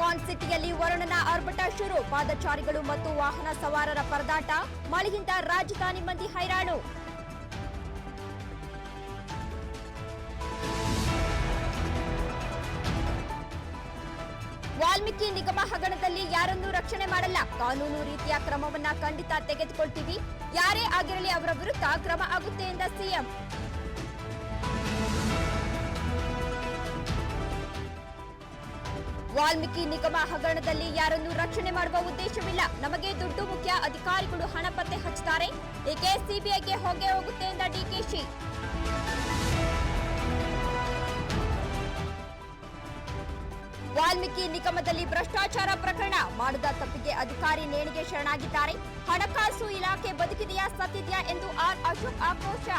ISKCON ಸಿಟಿಯಲ್ಲಿ ವರುಣನ ಆರ್ಭಟ ಶುರು. ಪಾದಚಾರಿಗಳು ಮತ್ತು ವಾಹನ ಸವಾರರ ಪರದಾಟ. ಮಳೆಯಿಂದ ರಾಜಧಾನಿ ಮಂದಿ ಹೈರಾಣು. ವಾಲ್ಮೀಕಿ ನಿಗಮ ಹಗರಣದಲ್ಲಿ ಯಾರನ್ನೂ ರಕ್ಷಣೆ ಮಾಡಲ್ಲ. ಕಾನೂನು ರೀತಿಯ ಕ್ರಮವನ್ನ ಖಂಡಿತ ತೆಗೆದುಕೊಳ್ತೀವಿ. ಯಾರೇ ಆಗಿರಲಿ ಅವರ ವಿರುದ್ಧ ಕ್ರಮ ಆಗುತ್ತೆ ಎಂದ ಸಿಎಂ. ವಾಲ್ಮೀಕಿ ನಿಗಮ ಹಗರಣದಲ್ಲಿ ಯಾರನ್ನೂ ರಕ್ಷಣೆ ಮಾಡುವ ಉದ್ದೇಶವಿಲ್ಲ. ನಮಗೆ ದುಡ್ಡು ಮುಖ್ಯ, ಅಧಿಕಾರಿಗಳು ಹಣ ಪತ್ತೆ ಹಚ್ಚುತ್ತಾರೆ. ಏಕೆ ಸಿಬಿಐಗೆ ಹೋಗುತ್ತೆ ಎಂದ ಡಿಕೆಶಿ. ವಾಲ್ಮೀಕಿ ನಿಗಮದಲ್ಲಿ ಭ್ರಷ್ಟಾಚಾರ ಪ್ರಕರಣ. ಮಾಡಿದ ತಪ್ಪಿಗೆ ಅಧಿಕಾರಿ ನೇಣಿಗೆ ಶರಣಾಗಿದ್ದಾರೆ. ಹಣಕಾಸು ಇಲಾಖೆ ಬದುಕಿದೆಯಾ ಸತ್ತಿದೆಯಾ ಎಂದು ಆರ್ ಅಶೋಕ್ ಆಕ್ರೋಶ.